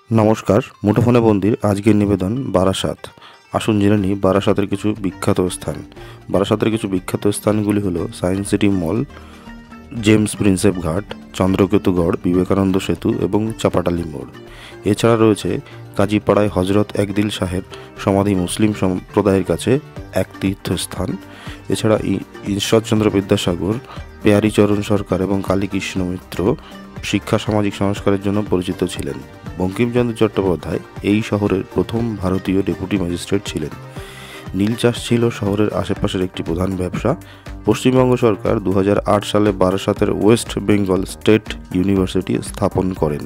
নমস্কার, মুঠোফোনে বন্দির আজকের নিবেদন বারাসাত। আসুন জেনে নিই বারাসাতের কিছু বিখ্যাত স্থান। বারাসাতের কিছু বিখ্যাত স্থানগুলি হলো সায়েন্স সিটি মল, জেমস প্রিন্সেপ ঘাট, চন্দ্রকেতুগড়, বিবেকানন্দ সেতু এবং চাপাটালি মোড়। এছাড়া রয়েছে কাজীপাড়ায় হজরত একদিল শাহের সমাধি মুসলিম সম্প্রদায়ের কাছে এক তীর্থস্থান। এছাড়া ঈশ্বরচন্দ্র বিদ্যাসাগর, পেয়ারীচরণ সরকার এবং কালীকৃষ্ণ মিত্র শিক্ষা সামাজিক সংস্কারের জন্য পরিচিত ছিলেন। বঙ্কিমচন্দ্র চট্টোপাধ্যায় এই শহরের প্রথম ভারতীয় ডেপুটি ম্যাজিস্ট্রেট ছিলেন। নীল চাষ ছিল শহরের আশেপাশের একটি প্রধান ব্যবসা। পশ্চিমবঙ্গ সরকার 2008 সালে বারাসাতের ওয়েস্ট বেঙ্গল স্টেট ইউনিভার্সিটি স্থাপন করেন।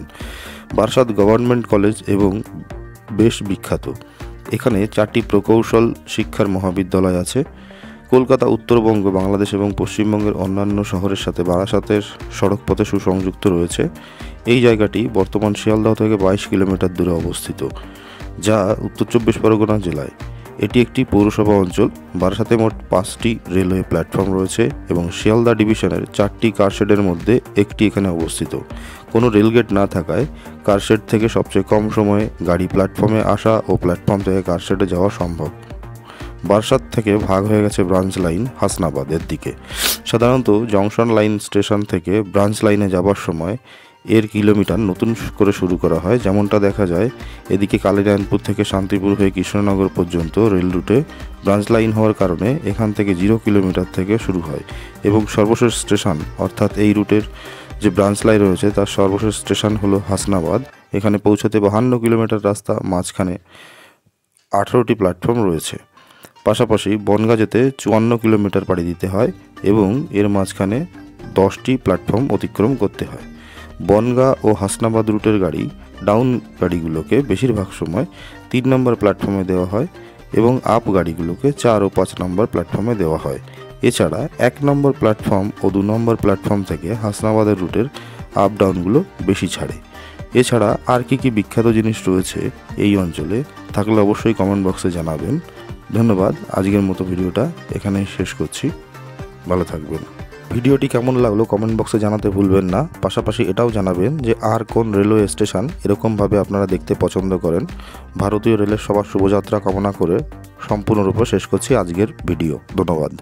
বারাসাত গভর্নমেন্ট কলেজ এবং বেশ বিখ্যাত। এখানে 4টি প্রকৌশল শিক্ষার মহাবিদ্যালয় আছে। কলকাতা, উত্তরবঙ্গ, বাংলাদেশ এবং পশ্চিমবঙ্গের অন্যান্য শহরের সাথে বারাসাতের সড়কপথে সুসংযুক্ত রয়েছে। এই জায়গাটি বর্তমান শিয়ালদহ থেকে 22 কিলোমিটার দূরে অবস্থিত, যা উত্তর 24 পরগনা জেলায়। এটি একটি পৌরসভা অঞ্চল। বারাসাতে মোট 5টি রেলওয়ে প্ল্যাটফর্ম রয়েছে এবং শিয়ালদহ ডিভিশনের 4টি কারশেডের মধ্যে একটি এখানে অবস্থিত। কোনো রেলগেট না থাকায় কারশেড থেকে সবচেয়ে কম সময়ে গাড়ি প্ল্যাটফর্মে আসা ও প্ল্যাটফর্ম থেকে কারশেডে যাওয়া সম্ভব। বারাসাত থেকে ভাগ হয়ে গেছে ব্রাঞ্চ লাইন হাসনাবাদের দিকে। সাধারণত জংশন লাইন স্টেশন থেকে ব্রাঞ্চ লাইনে যাবার সময় এর কিলোমিটার নতুন করে শুরু করা হয়। যেমনটা দেখা যায় এদিকে কালীনারায়ণপুর থেকে শান্তিপুর হয়ে কৃষ্ণনগর পর্যন্ত রেল রুটে ব্রাঞ্চ লাইন হওয়ার কারণে এখান থেকে 0 কিলোমিটার থেকে শুরু হয় এবং সর্বশেষ স্টেশন অর্থাৎ এই রুটের যে ব্রাঞ্চ লাইন রয়েছে তার সর্বশেষ স্টেশন হলো হাসনাবাদ। এখানে পৌঁছাতে 52 কিলোমিটার রাস্তা, মাঝখানে 18টি প্ল্যাটফর্ম রয়েছে। পাশাপাশি বনগাঁ যেতে 54 কিলোমিটার পাড়ি দিতে হয় এবং এর মাঝখানে 10টি প্ল্যাটফর্ম অতিক্রম করতে হয়। বনগাঁ ও হাসনাবাদ রুটের গাড়ি, ডাউন গাড়িগুলোকে বেশিরভাগ সময় 3 নম্বর প্ল্যাটফর্মে দেওয়া হয় এবং আপ গাড়িগুলোকে 4 ও 5 নম্বর প্ল্যাটফর্মে দেওয়া হয়। এছাড়া 1 নম্বর প্ল্যাটফর্ম ও 2 নম্বর প্ল্যাটফর্ম থেকে হাসনাবাদের রুটের আপ ডাউনগুলো বেশি ছাড়ে। এছাড়া আর কি বিখ্যাত জিনিস রয়েছে এই অঞ্চলে থাকলে অবশ্যই কমেন্ট বক্সে জানাবেন। ধন্যবাদ। আজকের মতো ভিডিওটা এখানেই শেষ করছি। ভালো থাকবেন। ভিডিওটি কেমন লাগলো কমেন্ট বক্সে জানাতে ভুলবেন না। পাশাপাশি এটাও জানাবেন যে আর কোন রেলওয়ে স্টেশন এরকমভাবে আপনারা দেখতে পছন্দ করেন। ভারতীয় রেলের সবার শুভযাত্রা কামনা করে সম্পূর্ণরূপে শেষ করছি আজকের ভিডিও। ধন্যবাদ।